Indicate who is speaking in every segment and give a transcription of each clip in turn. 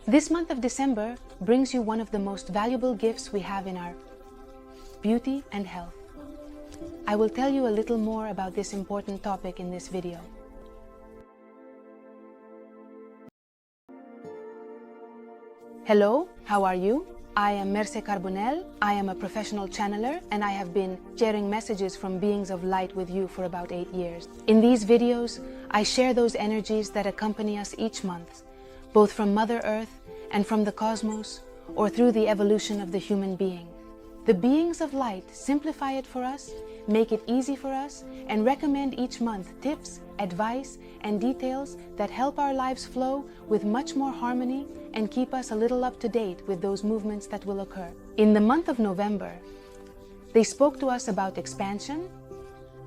Speaker 1: This month of December brings you one of the most valuable gifts we have in our beauty and health. I will tell you a little more about this important topic in this video. Hello, how are you? I am Merce Carbonell. I am a professional channeler and I have been sharing messages from beings of light with you for about 8 years. In these videos, I share those energies that accompany us each month, both from Mother Earth and from the cosmos, or through the evolution of the human being. The beings of light simplify it for us, make it easy for us, and recommend each month tips, advice, and details that help our lives flow with much more harmony and keep us a little up to date with those movements that will occur. In the month of November, they spoke to us about expansion,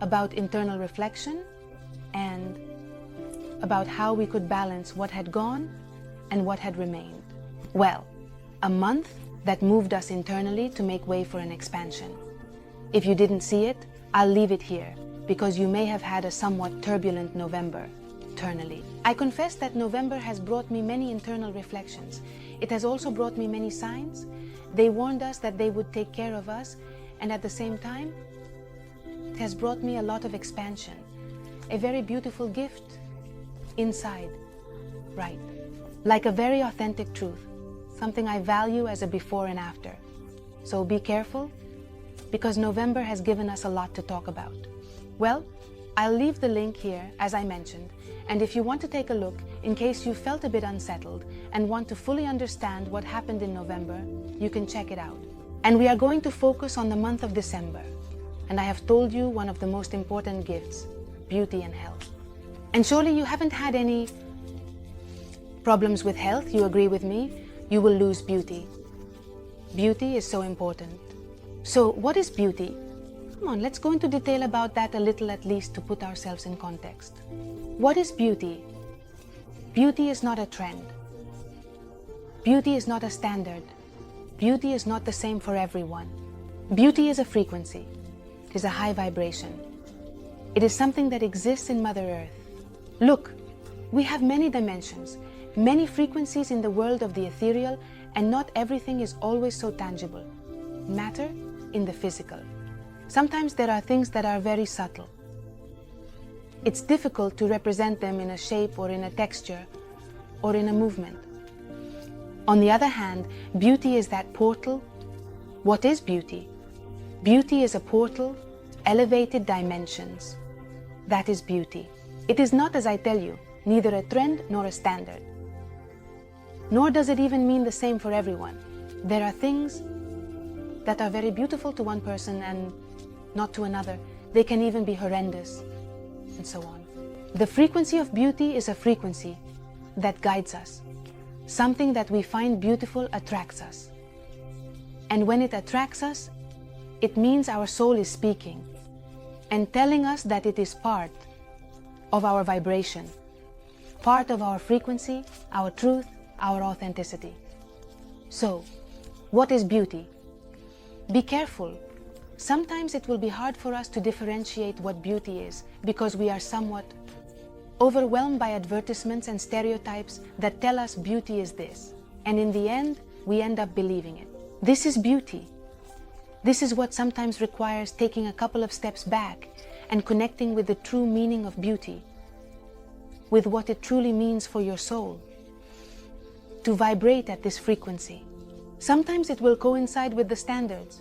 Speaker 1: about internal reflection, and about how we could balance what had gone and what had remained. Well, a month that moved us internally to make way for an expansion. If you didn't see it, I'll leave it here, because you may have had a somewhat turbulent November, internally. I confess that November has brought me many internal reflections. It has also brought me many signs. They warned us that they would take care of us, and at the same time, it has brought me a lot of expansion, a very beautiful gift inside, right? Like a very authentic truth, something I value as a before and after. So be careful, because November has given us a lot to talk about. Well, I'll leave the link here, as I mentioned, and if you want to take a look, in case you felt a bit unsettled and want to fully understand what happened in November, you can check it out. And we are going to focus on the month of December, and I have told you one of the most important gifts, beauty and health. And surely you haven't had any problems with health, you agree with me? You will lose beauty. Beauty is so important. So what is beauty? Come on, let's go into detail about that a little at least to put ourselves in context. What is beauty? Beauty is not a trend. Beauty is not a standard. Beauty is not the same for everyone. Beauty is a frequency. It is a high vibration. It is something that exists in Mother Earth. Look, we have many dimensions, many frequencies in the world of the ethereal, and not everything is always so tangible. Matter in the physical. Sometimes there are things that are very subtle. It's difficult to represent them in a shape or in a texture or in a movement. On the other hand, beauty is that portal. What is beauty? Beauty is a portal, elevated dimensions. That is beauty. It is not, as I tell you, neither a trend nor a standard. Nor does it even mean the same for everyone. There are things that are very beautiful to one person and not to another. They can even be horrendous, and so on. The frequency of beauty is a frequency that guides us. Something that we find beautiful attracts us. And when it attracts us, it means our soul is speaking and telling us that it is part of our vibration, part of our frequency, our truth, our authenticity. So, what is beauty? Be careful. Sometimes it will be hard for us to differentiate what beauty is because we are somewhat overwhelmed by advertisements and stereotypes that tell us beauty is this. And in the end, we end up believing it. This is beauty. This is what sometimes requires taking a couple of steps back and connecting with the true meaning of beauty, with what it truly means for your soul, to vibrate at this frequency. Sometimes it will coincide with the standards.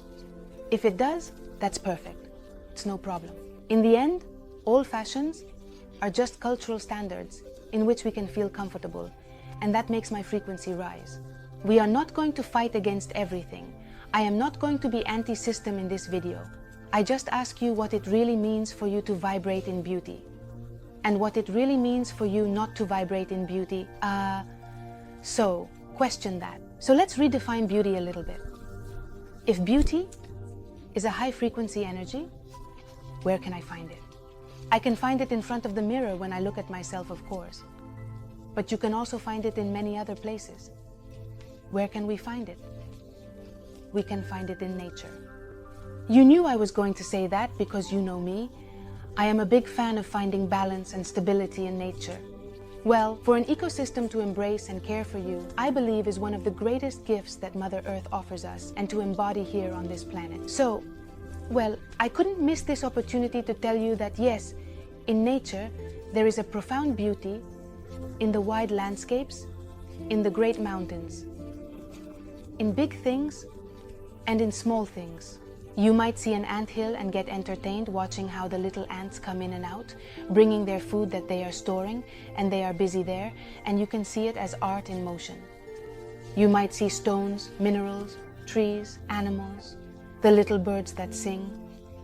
Speaker 1: If it does, that's perfect. It's no problem. In the end, all fashions are just cultural standards in which we can feel comfortable, and that makes my frequency rise. We are not going to fight against everything. I am not going to be anti-system in this video. I just ask you what it really means for you to vibrate in beauty, and what it really means for you not to vibrate in beauty. So question that. So let's redefine beauty a little bit. If beauty is a high frequency energy, where can I find it? I can find it in front of the mirror when I look at myself, of course. But you can also find it in many other places. Where can we find it? We can find it in nature. You knew I was going to say that because you know me. I am a big fan of finding balance and stability in nature. Well, for an ecosystem to embrace and care for you, I believe is one of the greatest gifts that Mother Earth offers us and to embody here on this planet. So, well, I couldn't miss this opportunity to tell you that yes, in nature, there is a profound beauty in the wide landscapes, in the great mountains, in big things and in small things. You might see an anthill and get entertained watching how the little ants come in and out, bringing their food that they are storing, and they are busy there, and you can see it as art in motion. You might see stones, minerals, trees, animals, the little birds that sing,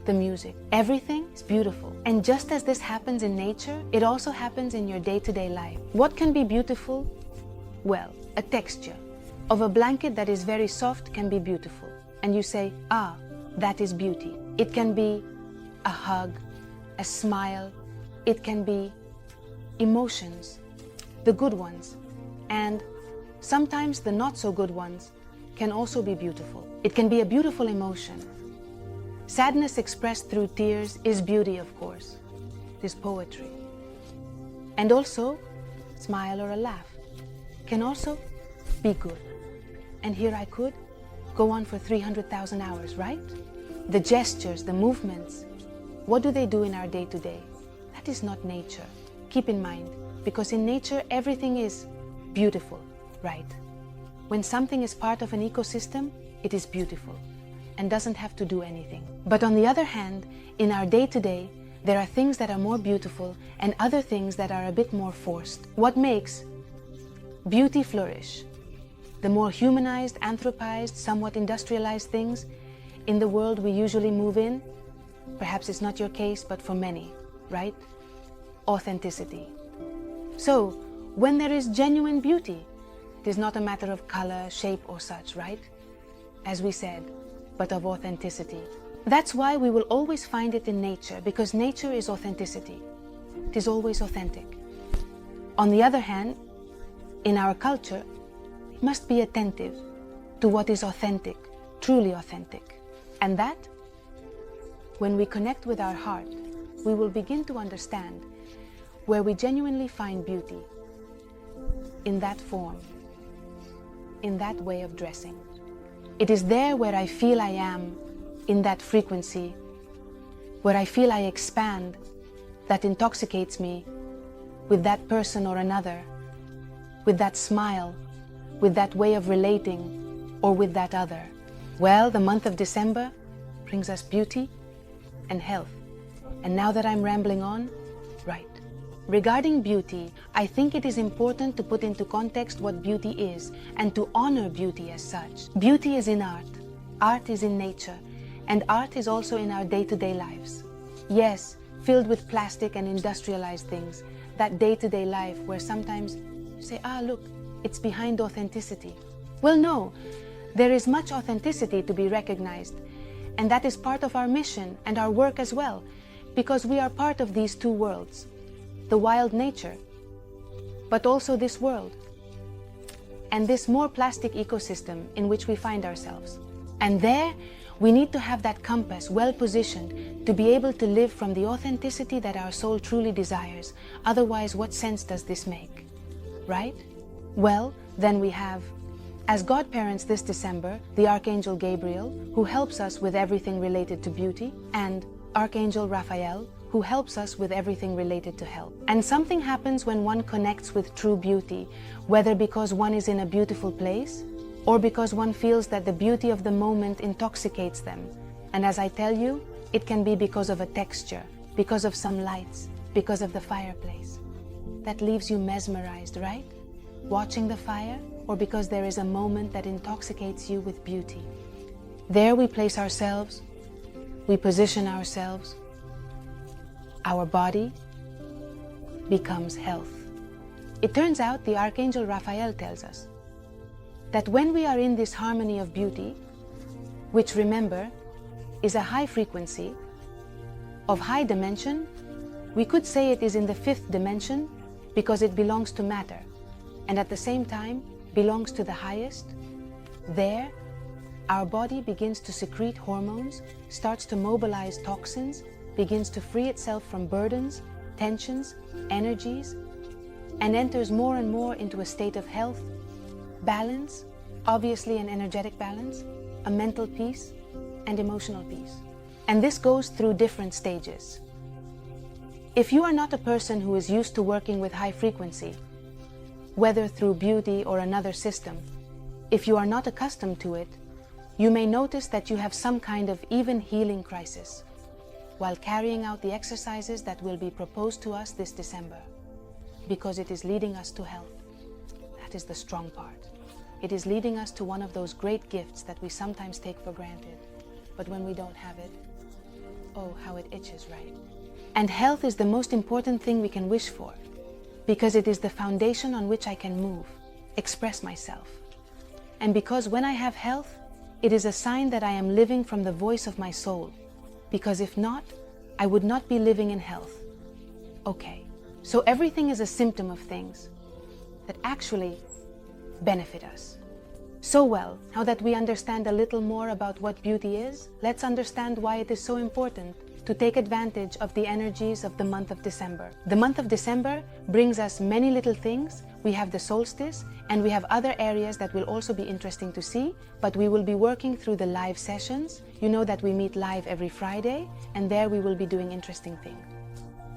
Speaker 1: the music. Everything is beautiful. And just as this happens in nature, it also happens in your day-to-day life. What can be beautiful? Well, a texture of a blanket that is very soft can be beautiful. And you say, ah, that is beauty. It can be a hug, a smile. It can be emotions, the good ones. And sometimes the not so good ones can also be beautiful. It can be a beautiful emotion. Sadness expressed through tears is beauty, of course. It is poetry. And also, smile or a laugh can also be good. And here I could go on for 300,000 hours, right? The gestures, the movements, what do they do in our day-to-day? That is not nature. Keep in mind, because in nature everything is beautiful, right? When something is part of an ecosystem, it is beautiful and doesn't have to do anything. But on the other hand, in our day-to-day, there are things that are more beautiful and other things that are a bit more forced. What makes beauty flourish? The more humanized, anthropized, somewhat industrialized things in the world we usually move in, perhaps it's not your case, but for many, right? Authenticity. So, when there is genuine beauty, it is not a matter of color, shape, or such, right? As we said, but of authenticity. That's why we will always find it in nature, because nature is authenticity. It is always authentic. On the other hand, in our culture, we must be attentive to what is authentic, truly authentic. And that, when we connect with our heart, we will begin to understand where we genuinely find beauty, in that form, in that way of dressing. It is there where I feel I am, in that frequency, where I feel I expand, that intoxicates me with that person or another, with that smile, with that way of relating, or with that other. Well, the month of December brings us beauty and health. And now that I'm rambling on, right. Regarding beauty, I think it is important to put into context what beauty is and to honor beauty as such. Beauty is in art is in nature, and art is also in our day-to-day lives. Yes, filled with plastic and industrialized things, that day-to-day life where sometimes you say, ah, look, it's behind authenticity. Well, no, there is much authenticity to be recognized, and that is part of our mission and our work as well, because we are part of these two worlds, the wild nature, but also this world, and this more plastic ecosystem in which we find ourselves. And there, we need to have that compass well positioned to be able to live from the authenticity that our soul truly desires. Otherwise, what sense does this make, right? Well, then we have, as godparents this December, the Archangel Gabriel, who helps us with everything related to beauty, and Archangel Raphael, who helps us with everything related to health. And something happens when one connects with true beauty, whether because one is in a beautiful place, or because one feels that the beauty of the moment intoxicates them. And as I tell you, it can be because of a texture, because of some lights, because of the fireplace. That leaves you mesmerized, right? Watching the fire, or because there is a moment that intoxicates you with beauty. There we place ourselves, we position ourselves, our body becomes health. It turns out the Archangel Raphael tells us that when we are in this harmony of beauty, which remember is a high frequency of high dimension, we could say it is in the fifth dimension because it belongs to matter, and at the same time belongs to the highest. There, our body begins to secrete hormones, starts to mobilize toxins, begins to free itself from burdens, tensions, energies, and enters more and more into a state of health, balance, obviously an energetic balance, a mental peace, and emotional peace. And this goes through different stages. If you are not a person who is used to working with high frequency, whether through beauty or another system, if you are not accustomed to it, you may notice that you have some kind of even healing crisis while carrying out the exercises that will be proposed to us this December, because it is leading us to health. That is the strong part. It is leading us to one of those great gifts that we sometimes take for granted, but when we don't have it, oh, how it itches, right? And health is the most important thing we can wish for, because it is the foundation on which I can move, express myself. And because when I have health, it is a sign that I am living from the voice of my soul, because if not, I would not be living in health. Okay, so everything is a symptom of things that actually benefit us. So well, now that we understand a little more about what beauty is, let's understand why it is so important to take advantage of the energies of the month of December. The month of December brings us many little things. We have the solstice, and we have other areas that will also be interesting to see, but we will be working through the live sessions. You know that we meet live every Friday, and there we will be doing interesting things.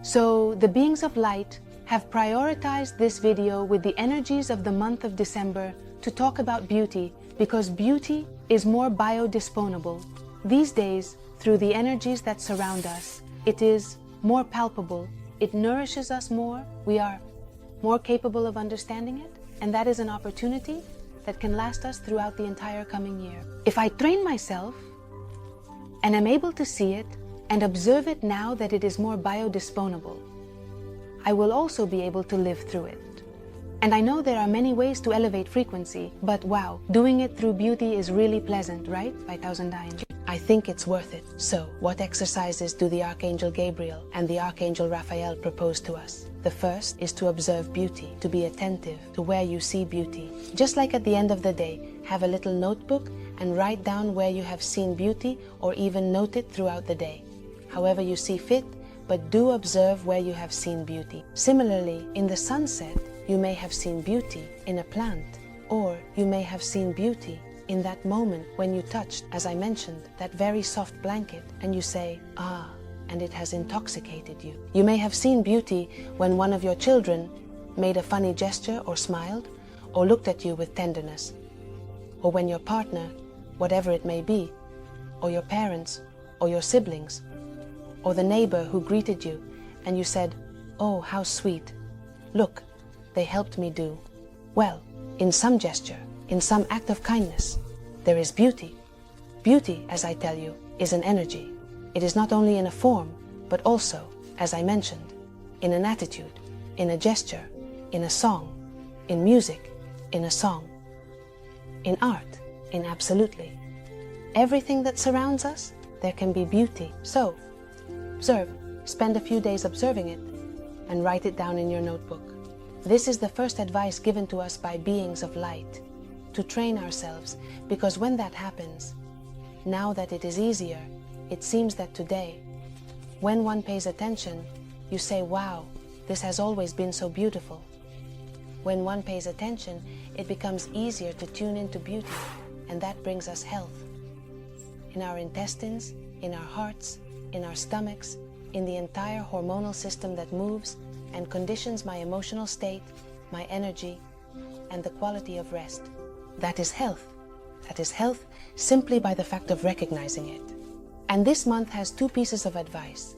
Speaker 1: So the beings of light have prioritized this video with the energies of the month of December to talk about beauty, because beauty is more biodisposable. These days, through the energies that surround us, it is more palpable, it nourishes us more, we are more capable of understanding it, and that is an opportunity that can last us throughout the entire coming year. If I train myself and am able to see it and observe it now that it is more biodisposable, I will also be able to live through it. And I know there are many ways to elevate frequency, but wow, doing it through beauty is really pleasant, right? By Thousand Eyes. I think it's worth it. So, what exercises do the Archangel Gabriel and the Archangel Raphael propose to us? The first is to observe beauty, to be attentive to where you see beauty. Just like at the end of the day, have a little notebook and write down where you have seen beauty, or even note it throughout the day. However you see fit, but do observe where you have seen beauty. Similarly, in the sunset, you may have seen beauty in a plant, or you may have seen beauty in that moment when you touched, as I mentioned, that very soft blanket, and you say, ah, and it has intoxicated you. You may have seen beauty when one of your children made a funny gesture or smiled, or looked at you with tenderness, or when your partner, whatever it may be, or your parents, or your siblings, or the neighbor who greeted you, and you said, oh, how sweet. Look, they helped me do. Well, in some gesture, in some act of kindness, there is beauty. Beauty, as I tell you, is an energy. It is not only in a form, but also, as I mentioned, in an attitude, in a gesture, in a song, in music, in a song, in art, in absolutely everything that surrounds us, there can be beauty. So, observe, spend a few days observing it, and write it down in your notebook. This is the first advice given to us by beings of light, to train ourselves, because when that happens, now that it is easier, it seems that today, when one pays attention, you say, wow, this has always been so beautiful. When one pays attention, it becomes easier to tune into beauty, and that brings us health. In our intestines, in our hearts, in our stomachs, in the entire hormonal system that moves and conditions my emotional state, my energy, and the quality of rest. That is health. That is health simply by the fact of recognizing it. And this month has two pieces of advice.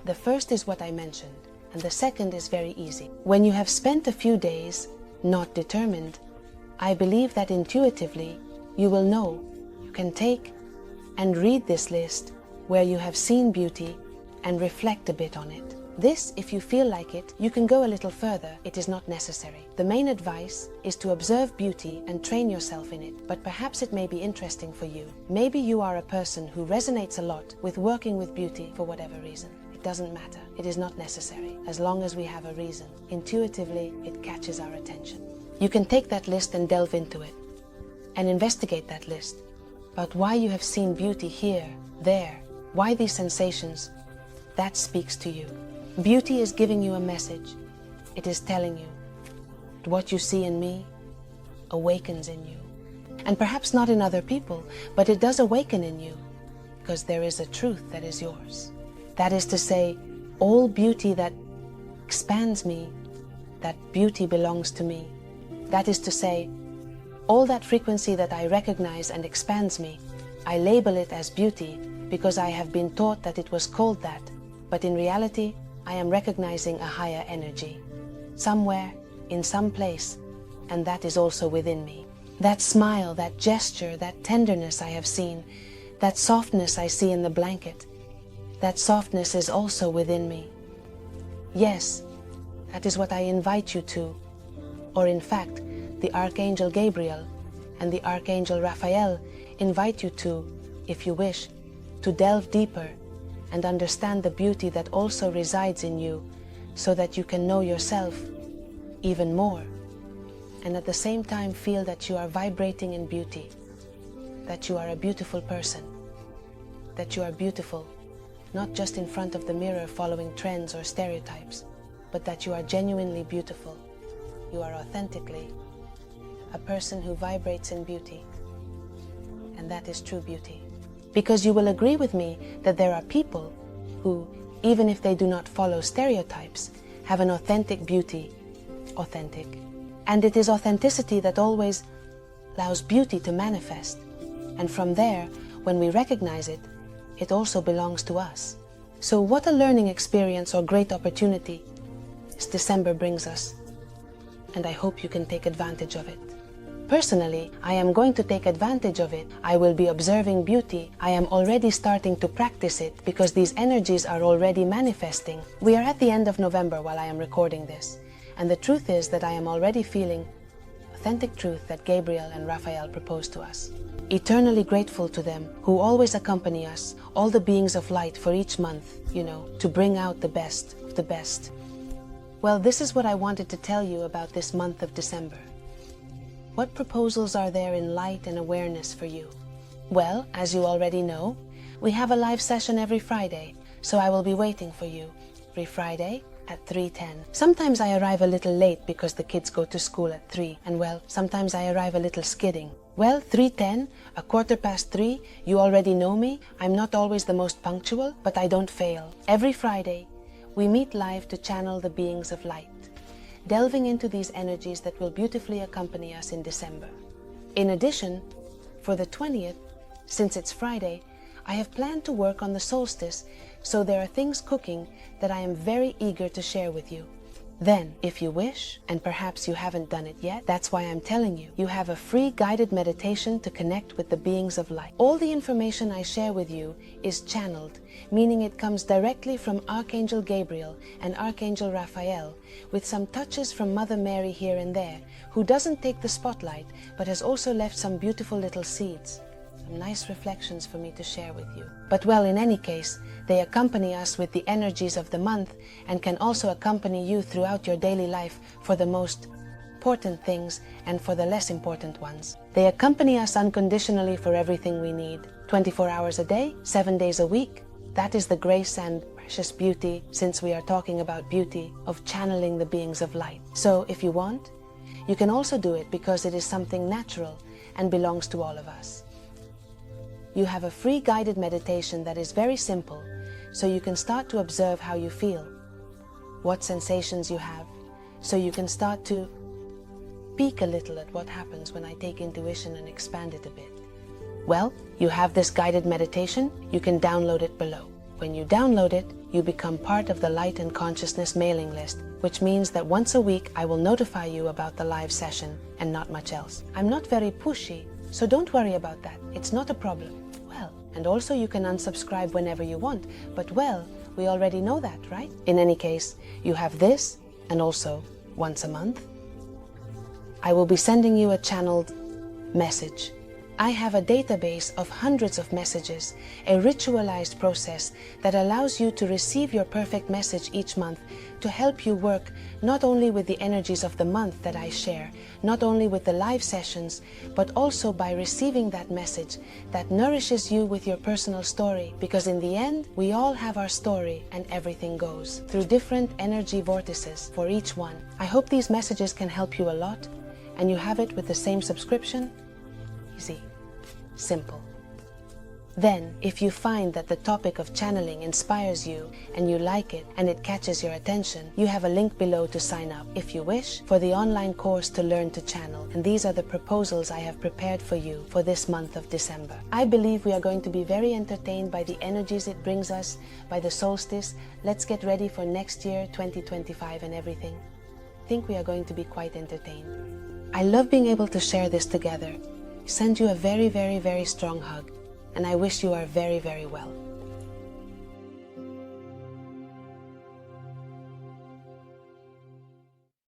Speaker 1: The first is what I mentioned, and the second is very easy. When you have spent a few days not determined, I believe that intuitively you will know. You can take and read this list where you have seen beauty and reflect a bit on it. This, if you feel like it, you can go a little further. It is not necessary. The main advice is to observe beauty and train yourself in it, but perhaps it may be interesting for you. Maybe you are a person who resonates a lot with working with beauty for whatever reason. It doesn't matter. It is not necessary, as long as we have a reason. Intuitively, it catches our attention. You can take that list and delve into it, and investigate that list about why you have seen beauty here, there, why these sensations. That speaks to you. Beauty is giving you a message. It is telling you, what you see in me awakens in you. And perhaps not in other people, but it does awaken in you, because there is a truth that is yours. That is to say, all beauty that expands me, that beauty belongs to me. That is to say, all that frequency that I recognize and expands me, I label it as beauty because I have been taught that it was called that. But in reality, I am recognizing a higher energy, somewhere, in some place, and that is also within me. That smile, that gesture, that tenderness I have seen, that softness I see in the blanket, that softness is also within me. Yes, that is what I invite you to, or in fact, the Archangel Gabriel and the Archangel Raphael invite you to, if you wish, to delve deeper and understand the beauty that also resides in you, so that you can know yourself even more, and at the same time feel that you are vibrating in beauty, that you are a beautiful person, that you are beautiful, not just in front of the mirror following trends or stereotypes, but that you are genuinely beautiful. You are authentically a person who vibrates in beauty, and that is true beauty. Because you will agree with me that there are people who, even if they do not follow stereotypes, have an authentic beauty, authentic. And it is authenticity that always allows beauty to manifest. And from there, when we recognize it, it also belongs to us. So what a learning experience or great opportunity this December brings us. And I hope you can take advantage of it. Personally, I am going to take advantage of it. I will be observing beauty. I am already starting to practice it because these energies are already manifesting. We are at the end of November while I am recording this. And the truth is that I am already feeling authentic truth that Gabriel and Raphael proposed to us. Eternally grateful to them who always accompany us, all the beings of light for each month, to bring out the best of the best. Well, this is what I wanted to tell you about this month of December. What proposals are there in light and awareness for you? Well, as you already know, we have a live session every Friday, so I will be waiting for you every Friday at 3:10. Sometimes I arrive a little late because the kids go to school at 3, and well, sometimes I arrive a little skidding. Well, 3:10, a 3:15, you already know me. I'm not always the most punctual, but I don't fail. Every Friday, we meet live to channel the beings of light, delving into these energies that will beautifully accompany us in December. In addition, for the 20th, since it's Friday, I have planned to work on the solstice, so there are things cooking that I am very eager to share with you. Then, if you wish, and perhaps you haven't done it yet, that's why I'm telling you, you have a free guided meditation to connect with the beings of light. All the information I share with you is channeled, meaning it comes directly from Archangel Gabriel and Archangel Raphael, with some touches from Mother Mary here and there, who doesn't take the spotlight, but has also left some beautiful little seeds, some nice reflections for me to share with you. But well, in any case, they accompany us with the energies of the month and can also accompany you throughout your daily life for the most important things and for the less important ones. They accompany us unconditionally for everything we need, 24 hours a day, 7 days a week. That is the grace and precious beauty, since we are talking about beauty, of channeling the beings of light. So if you want, you can also do it because it is something natural and belongs to all of us. You have a free guided meditation that is very simple, so you can start to observe how you feel, what sensations you have, so you can start to peek a little at what happens when I take intuition and expand it a bit. Well, you have this guided meditation, you can download it below. When you download it, you become part of the Light and Consciousness mailing list, which means that once a week I will notify you about the live session and not much else. I'm not very pushy, so don't worry about that. It's not a problem. Well, and also you can unsubscribe whenever you want, but well, we already know that, right? In any case, you have this, and also once a month, I will be sending you a channeled message I have a database of hundreds of messages, a ritualized process that allows you to receive your perfect message each month to help you work not only with the energies of the month that I share, not only with the live sessions, but also by receiving that message that nourishes you with your personal story, because in the end, we all have our story and everything goes through different energy vortices for each one. I hope these messages can help you a lot, and you have it with the same subscription. Easy. Simple. Then, if you find that the topic of channeling inspires you and you like it and it catches your attention, you have a link below to sign up, if you wish, for the online course to learn to channel. And these are the proposals I have prepared for you for this month of December. I believe we are going to be very entertained by the energies it brings us, by the solstice. Let's get ready for next year, 2025 and everything. I think we are going to be quite entertained. I love being able to share this together. Send you a very, very, very strong hug, and I wish you are very, very well.